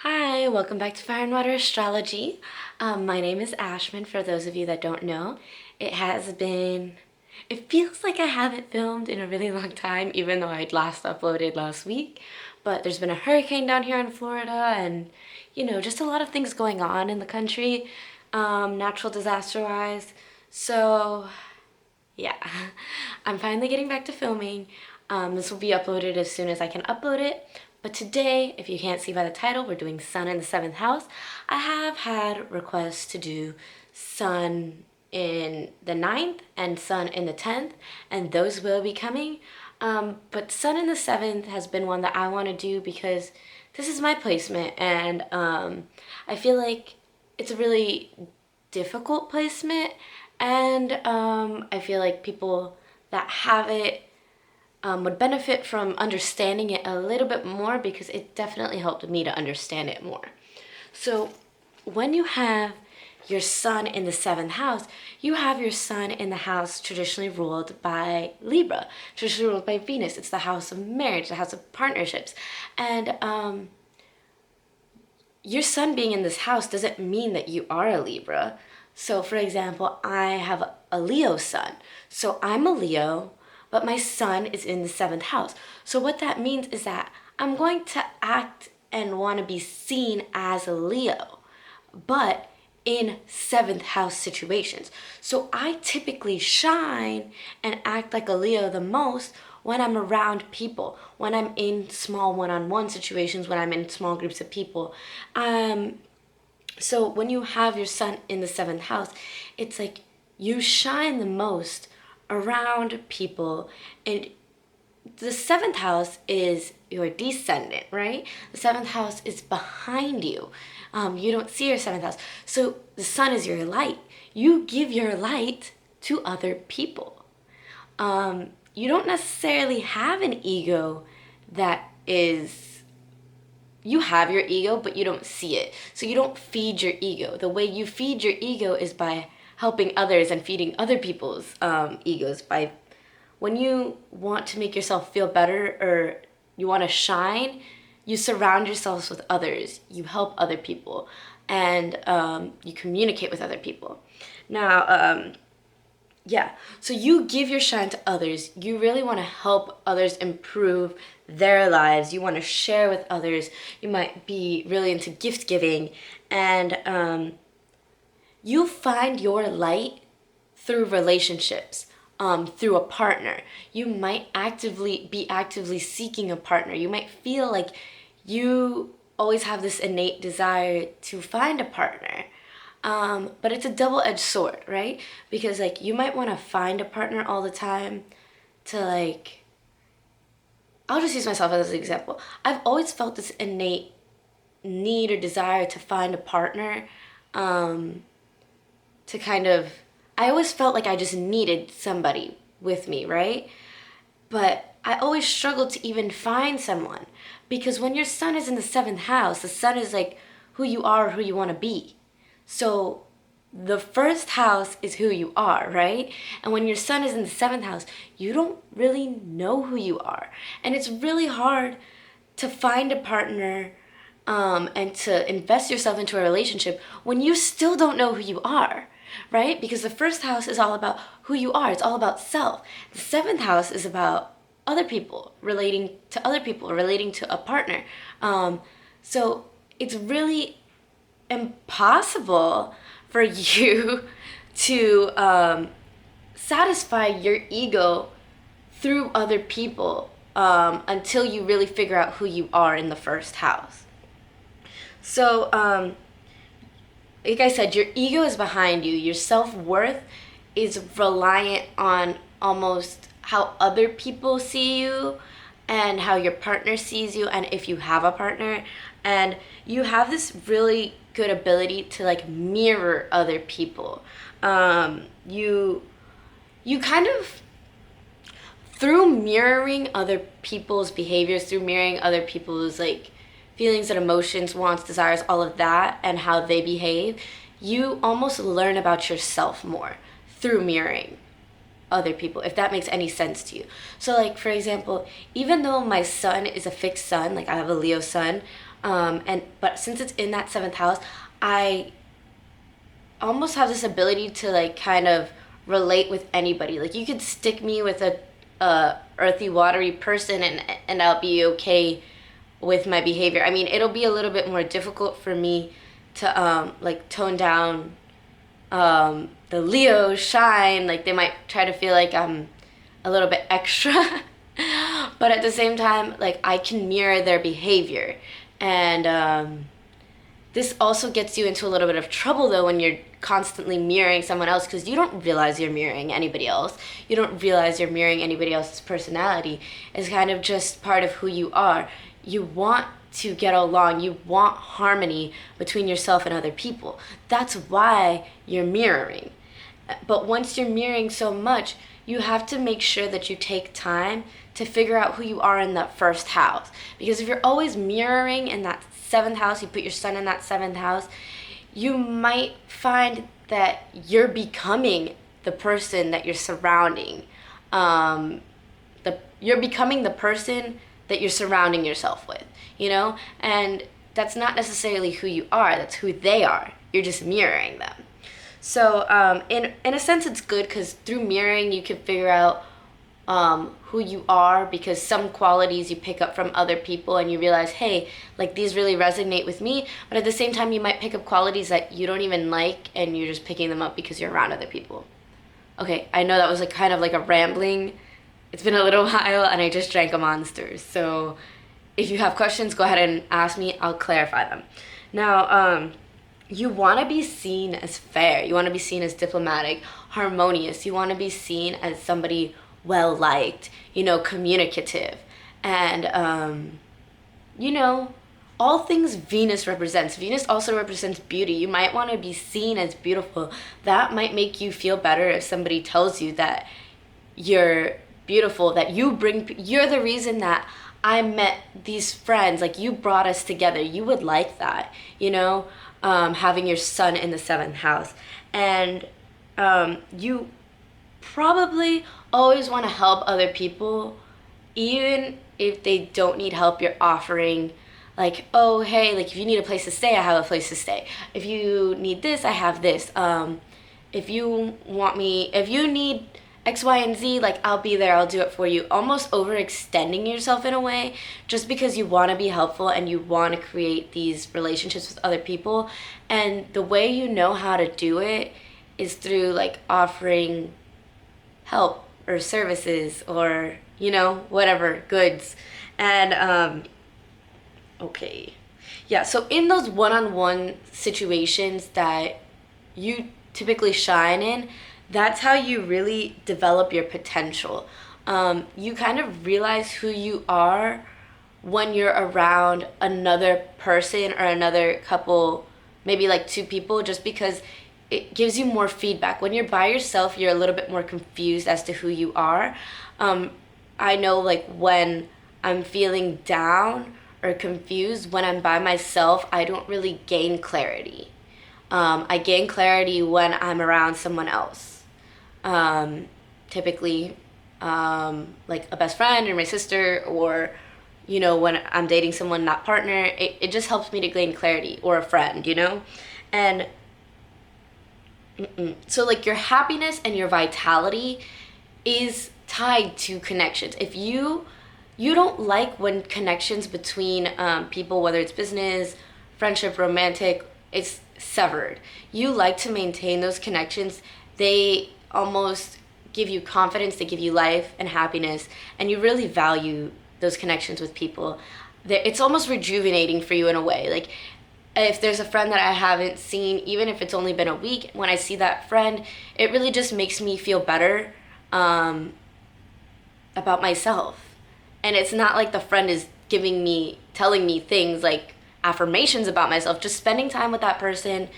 Hi, welcome back to Fire and Water Astrology. My name is Ashmin, for those of you that don't know. It feels like I haven't filmed in a really long time, even though I'd last uploaded last week. But there's been a hurricane down here in Florida and, just a lot of things going on in the country, natural disaster-wise. So, yeah, I'm finally getting back to filming. This will be uploaded as soon as I can upload it. But today, if you can't see by the title, we're doing Sun in the 7th house. I have had requests to do Sun in the 9th and Sun in the 10th, and those will be coming. But Sun in the 7th has been one that I want to do because this is my placement, and I feel like it's a really difficult placement, and I feel like people that have it would benefit from understanding it a little bit more because it definitely helped me to understand it more. So when you have your sun in the 7th house, you have your sun in the house traditionally ruled by Libra, traditionally ruled by Venus. It's the house of marriage, the house of partnerships. And your sun being in this house doesn't mean that you are a Libra. So for example, I have a Leo sun. So I'm a Leo, but my sun is in the 7th house. So what that means is that I'm going to act and want to be seen as a Leo, but in 7th house situations. So I typically shine and act like a Leo the most when I'm around people, when I'm in small one-on-one situations, when I'm in small groups of people. So when you have your sun in the 7th house, it's like you shine the most around people. And the 7th house is your descendant, right? The 7th house is behind you. You don't see your 7th house. So the sun is your light. You give your light to other people. You don't necessarily have an ego that is, you have your ego, but you don't see it. So you don't feed your ego. The way you feed your ego is by helping others and feeding other people's egos. By when you want to make yourself feel better or you want to shine, you surround yourselves with others. You help other people, and you communicate with other people. Now, yeah, so you give your shine to others. You really want to help others improve their lives. You want to share with others. You might be really into gift giving, and you find your light through relationships, through a partner. You might be actively seeking a partner. You might feel like you always have this innate desire to find a partner. But it's a double-edged sword, right? Because like you might want to find a partner all the time to like, I'll just use myself as an example. I've always felt this innate need or desire to find a partner, to kind of, I always felt like I just needed somebody with me, right? But I always struggled to even find someone because when your sun is in the 7th house, the sun is like who you are, who you want to be. So the first house is who you are, right? And when your sun is in the 7th house, you don't really know who you are. And it's really hard to find a partner and to invest yourself into a relationship when you still don't know who you are, right? Because the first house is all about who you are. It's all about self. The 7th house is about other people, relating to a partner. So it's really impossible for you to satisfy your ego through other people until you really figure out who you are in the first house. So, like I said, your ego is behind you. Your self-worth is reliant on almost how other people see you and how your partner sees you, and if you have a partner. And you have this really good ability to like mirror other people. You kind of, through mirroring other people's behaviors, through mirroring other people's like feelings and emotions, wants, desires, all of that, and how they behave, you almost learn about yourself more through mirroring other people, if that makes any sense to you. So like, for example, even though my sun is a fixed sun, like I have a Leo sun, But since it's in that seventh house, I almost have this ability to like kind of relate with anybody. Like you could stick me with a earthy, watery person, and I'll be okay with my behavior. I mean, it'll be a little bit more difficult for me to like tone down the Leo shine. Like they might try to feel like I'm a little bit extra, but at the same time, like I can mirror their behavior. And this also gets you into a little bit of trouble though when you're constantly mirroring someone else, because you don't realize you're mirroring anybody else. You don't realize you're mirroring anybody else's personality. It's kind of just part of who you are. You want to get along. You want harmony between yourself and other people. That's why you're mirroring. But once you're mirroring so much, you have to make sure that you take time to figure out who you are in that first house. Because if you're always mirroring in that seventh house, you put your sun in that seventh house, you might find that you're becoming the person that you're surrounding. You're becoming the person that you're surrounding yourself with, you know? And that's not necessarily who you are, that's who they are. You're just mirroring them. So in a sense, it's good because through mirroring, you can figure out who you are, because some qualities you pick up from other people and you realize, hey, like these really resonate with me. But at the same time, you might pick up qualities that you don't even like and you're just picking them up because you're around other people. Okay, I know that was like kind of like a rambling. It's been a little while and I just drank a Monster. So if you have questions, go ahead and ask me. I'll clarify them. Now, you want to be seen as fair. You want to be seen as diplomatic, harmonious. You want to be seen as somebody well-liked, you know, communicative. And, you know, all things Venus represents. Venus also represents beauty. You might want to be seen as beautiful. That might make you feel better if somebody tells you that you're beautiful, that you're the reason that I met these friends, like you brought us together. You would like that, you know, having your sun in the seventh house. And you probably always want to help other people, even if they don't need help. You're offering, like, oh, hey, like if you need a place to stay, I have a place to stay. If you need this, I have this. If you need X, Y, and Z, like I'll be there, I'll do it for you. Almost overextending yourself in a way, just because you want to be helpful and you want to create these relationships with other people. And the way you know how to do it is through like offering help or services or, you know, whatever, goods. And okay, yeah, so in those one-on-one situations that you typically shine in, that's how you really develop your potential. You kind of realize who you are when you're around another person or another couple, maybe like two people, just because it gives you more feedback. When you're by yourself, you're a little bit more confused as to who you are. I know like when I'm feeling down or confused, when I'm by myself, I don't really gain clarity. I gain clarity when I'm around someone else. Typically, like a best friend or my sister, or, you know, when I'm dating someone, not partner, it just helps me to gain clarity, or a friend, you know? And so like your happiness and your vitality is tied to connections. If you don't like when connections between people, whether it's business, friendship, romantic, it's severed. You like to maintain those connections. They almost give you confidence, they give you life and happiness, and you really value those connections with people. It's almost rejuvenating for you in a way. Like if there's a friend that I haven't seen, even if it's only been a week, when I see that friend, it really just makes me feel better about myself. And it's not like the friend is telling me things like affirmations about myself. Just spending time with that person,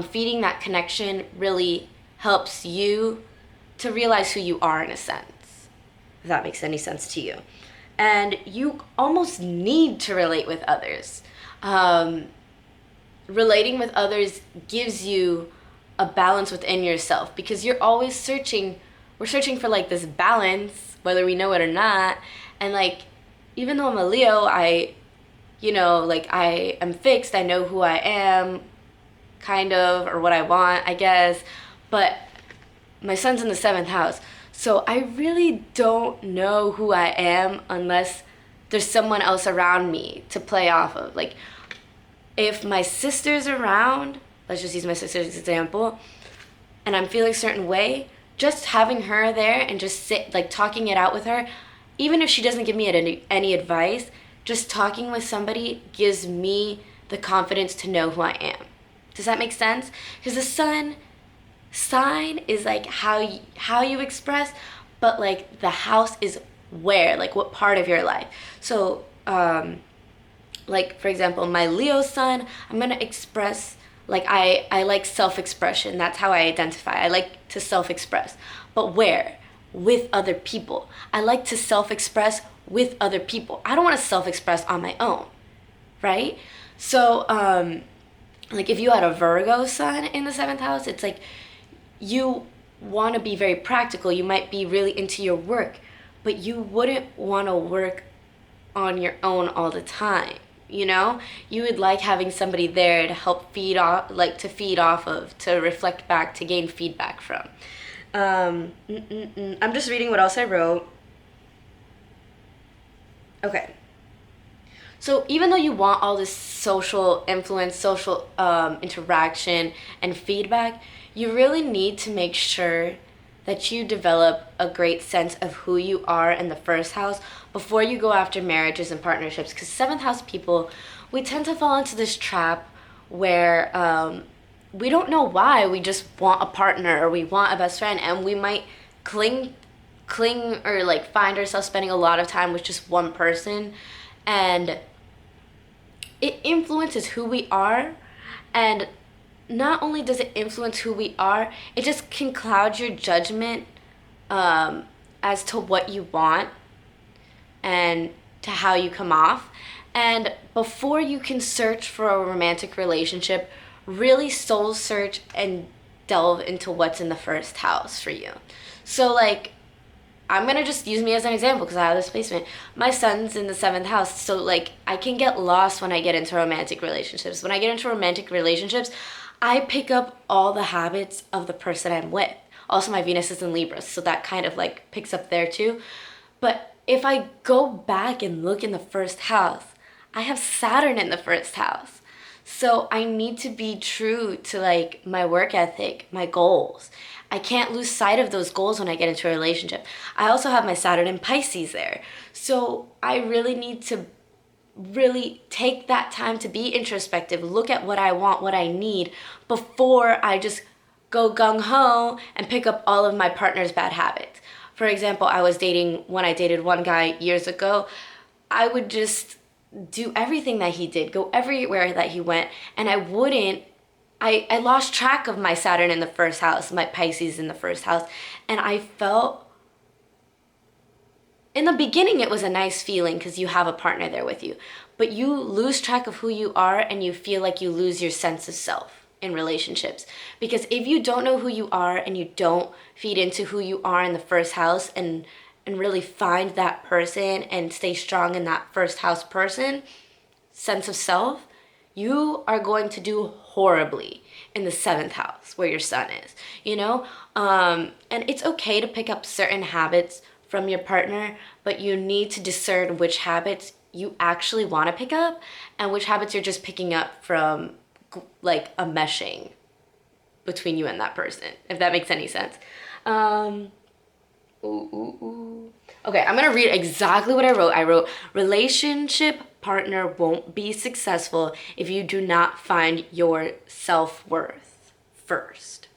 feeding that connection really helps you to realize who you are in a sense, if that makes any sense to you. And you almost need to relate with others. Relating with others gives you a balance within yourself, because you're always we're searching for like this balance, whether we know it or not. And like, even though I'm a Leo, I you know, like I am fixed, I know who I am, kind of, or what I want, I guess. But my son's in the 7th house, so I really don't know who I am unless there's someone else around me to play off of. Like, if my sister's around, let's just use my sister's example, and I'm feeling a certain way, just having her there and just sit, like, talking it out with her, even if she doesn't give me any advice, just talking with somebody gives me the confidence to know who I am. Does that make sense? Because the sun sign is like how you express, but like the house is where, like what part of your life. So like for example, my Leo sun, I'm gonna express, like I like self-expression. That's how I identify. I like to self-express. But where? With other people. I like to self-express with other people. I don't want to self-express on my own, right? So like if you had a Virgo sun in the 7th house, it's like you want to be very practical. You might be really into your work, but you wouldn't want to work on your own all the time. You know, you would like having somebody there to help feed off, like to feed off of, to reflect back, to gain feedback from. I'm just reading what else I wrote. Okay. So even though you want all this social influence, social interaction and feedback, you really need to make sure that you develop a great sense of who you are in the 1st house before you go after marriages and partnerships. Because 7th house people, we tend to fall into this trap where we don't know why. We just want a partner or we want a best friend, and we might cling or like find ourselves spending a lot of time with just one person, and it influences who we are. And not only does it influence who we are, it just can cloud your judgment as to what you want and to how you come off. And before you can search for a romantic relationship, really soul search and delve into what's in the 1st house for you. So like, I'm gonna just use me as an example because I have this placement. My son's in the 7th house, so like I can get lost when I get into romantic relationships. When I get into romantic relationships, I pick up all the habits of the person I'm with. Also, my Venus is in Libra, so that kind of like picks up there too. But if I go back and look in the 1st house, I have Saturn in the 1st house. So I need to be true to like my work ethic, my goals. I can't lose sight of those goals when I get into a relationship. I also have my Saturn in Pisces there. So I really need to really take that time to be introspective, look at what I want, what I need, before I just go gung-ho and pick up all of my partner's bad habits. For example, when I dated one guy years ago, I would just do everything that he did, go everywhere that he went, and I lost track of my Saturn in the 1st house, my Pisces in the 1st house, and I felt, in the beginning it was a nice feeling because you have a partner there with you, but you lose track of who you are and you feel like you lose your sense of self in relationships. Because if you don't know who you are and you don't feed into who you are in the 1st house and really find that person and stay strong in that 1st house person, sense of self, you are going to do horribly in the 7th house where your sun is, you know? And it's okay to pick up certain habits from your partner, but you need to discern which habits you actually want to pick up and which habits you're just picking up from like a meshing between you and that person, if that makes any sense. Okay, I'm gonna read exactly what I wrote. I wrote, relationship partner won't be successful if you do not find your self-worth first.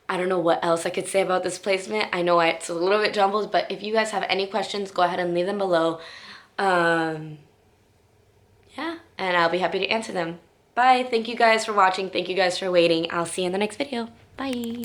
I don't know what else I could say about this placement. I know it's a little bit jumbled, but if you guys have any questions, go ahead and leave them below. Yeah, and I'll be happy to answer them. Bye. Thank you guys for watching. Thank you guys for waiting. I'll see you in the next video. Bye.